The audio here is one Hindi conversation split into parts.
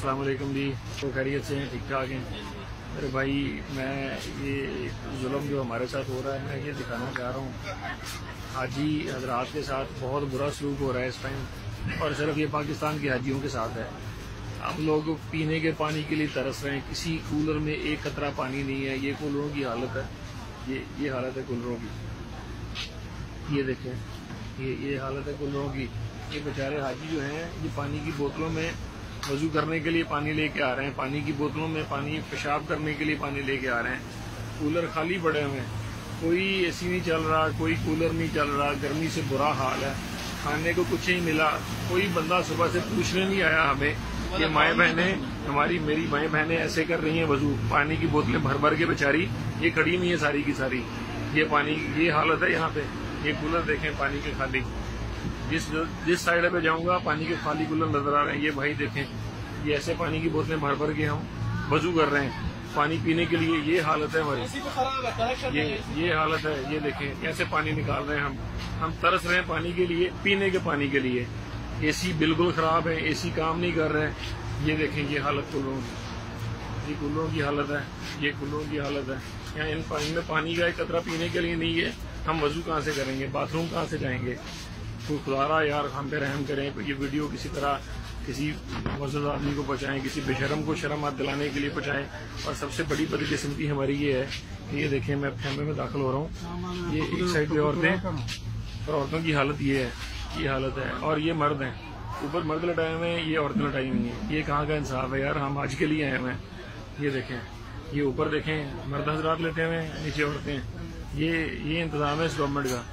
अस्सलाम वालेकुम जी। तो खैरियत से हैं, ठीक ठाक हैं। अरे भाई, मैं ये जुल्म जो हमारे साथ हो रहा है, मैं ये दिखाना चाह रहा हूँ। हाजी हजरात के साथ बहुत बुरा सलूक हो रहा है इस टाइम, और सिर्फ ये पाकिस्तान के हाजियों के साथ है। हम लोग पीने के पानी के लिए तरस रहे हैं, किसी कूलर में एक कतरा पानी नहीं है। ये कूलरों की हालत है, ये हालत है कूलरों की। ये देखें, ये हालत है कूलरों की। ये बेचारे हाजी जो हैं, ये पानी की बोतलों में वजू करने के लिए पानी लेके आ रहे हैं, पानी की बोतलों में पानी पेशाब करने के लिए पानी लेके आ रहे हैं। कूलर खाली पड़े हुए हैं, कोई एसी नहीं चल रहा, कोई कूलर नहीं चल रहा। गर्मी से बुरा हाल है, खाने को कुछ नहीं मिला। कोई बंदा सुबह से पूछने नहीं आया हमें। ये माए बहनें मेरी माए बहनें ऐसे कर रही हैं वजू, पानी की बोतलें भर भर के बेचारी ये खड़ी नहीं है सारी की सारी। ये पानी, ये हालत है यहाँ पे। ये कूलर देखें पानी के खाली, जिस साइड पे जाऊंगा पानी के खाली कूलर नजर आ रहे हैं। ये भाई देखें, ये ऐसे पानी की बोतलें भर भर के हम वजू कर रहे हैं पानी पीने के लिए। ये हालत है हमारी, ये हालत है। ये देखें कैसे पानी निकाल रहे हैं हम तरस रहे हैं पानी के लिए, पीने के पानी के लिए। एसी बिल्कुल खराब है, एसी काम नहीं कर रहे हैं। ये देखें, ये हालत कूलरों की, ये कूलरों की हालत है, ये कूलरों की हालत है। यहाँ इन पानी में पानी का एक कतरा पीने के लिए नहीं है। हम वजू कहाँ से करेंगे, बाथरूम कहाँ से जाएंगे? तो खुदारा यार हम पे रहम करें। ये वीडियो किसी तरह किसी मौजूद आदमी को पहुँचाएं, किसी बेशरम को शर्म दिलाने के लिए पहुँचाएं। और सबसे बड़ी बदकिस्मती हमारी ये है कि ये देखें, मैं कैमरे में दाखिल हो रहा हूँ। ये एक साइड पे औरतें, और औरतों की हालत ये है, ये हालत है। और ये मर्द हैं, ऊपर मर्द लटाए हुए हैं, ये औरतें लटाई हुई हैं। ये कहाँ का इंसाफ है यार? हम आज के लिए आए हुए हैं। ये देखें, ये ऊपर देखें मर्द हजरात लेटे हुए हैं, नीचे औरतें। ये इंतजाम है इस गवर्नमेंट का।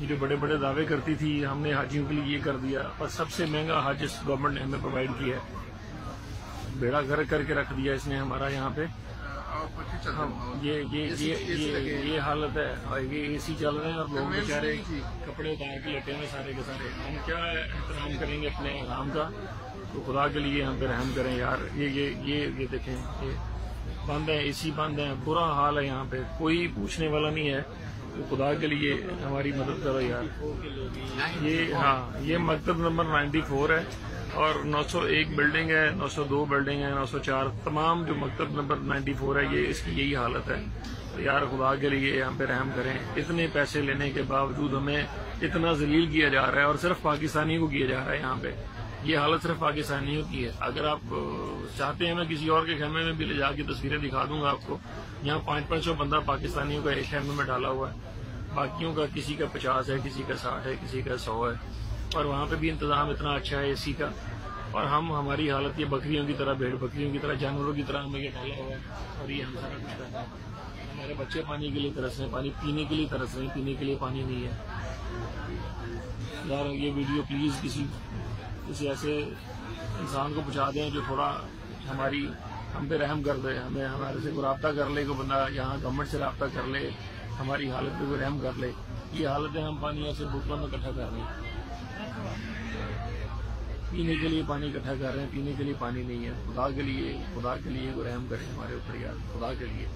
ये जो बड़े बड़े दावे करती थी हमने हाजियों के लिए ये कर दिया, पर सबसे महंगा हज इस गवर्नमेंट ने हमें प्रोवाइड किया है। बेड़ा गर्क करके रख दिया इसने हमारा यहाँ पे। ये हालत है, और ये एसी चल रहे हैं और लोग बेचारे कपड़े उतार के लेटे हैं सारे के सारे। हम क्या एहतराम करेंगे अपने आराम का? तो खुदा के लिए हम पे रहम करें यार। ये देखें, ये बंद है, एसी बंद है, बुरा हाल है यहाँ पे, कोई पूछने वाला नहीं है। तो खुदा के लिए हमारी मदद करो यार। ये मकतब नंबर 94 है, और 901 बिल्डिंग है, 902 बिल्डिंग है, 904 तमाम जो मकतब नंबर 94 है, ये इसकी यही हालत है। तो यार खुदा के लिए हम पे रहम करें। इतने पैसे लेने के बावजूद हमें इतना जलील किया जा रहा है, और सिर्फ पाकिस्तानियों को किया जा रहा है यहाँ पे। ये हालत सिर्फ पाकिस्तानियों की है। अगर आप चाहते हैं मैं किसी और के खेमे में भी ले जाके तस्वीरें दिखा दूंगा आपको। यहाँ 500 बंदा पाकिस्तानियों का एक खेमे में डाला हुआ है, बाकियों का किसी का 50 है, किसी का 60 है, किसी का 100 है। और वहाँ पे भी इंतजाम इतना अच्छा है एसी का, और हमारी हालत ये बकरियों की तरह, भेड़ बकरियों की तरह, जानवरों की तरह हमें ये डाला हुआ है। और ये हम सारा कुछ है। हमारे बच्चे पानी के लिए तरस रहे हैं, पानी पीने के लिए तरस रहे हैं, पीने के लिए पानी नहीं है यार। ये वीडियो प्लीज किसी ऐसे इंसान को पहुँचा दें जो थोड़ा हम पे रहम कर दे, हमारे से कोई रब्ता कर ले, कोई बंदा यहाँ गवर्नमेंट से रब्ता कर ले, हमारी हालत पे कोई रहम कर ले। ये हालत है, हम पानी ऐसे बोतलों में इकट्ठा कर रहे हैं, पीने के लिए पानी इकट्ठा कर रहे हैं, पीने के लिए पानी नहीं है। खुदा के लिए कोई रहम करे हमारे ऊपर यार, खुदा के लिए।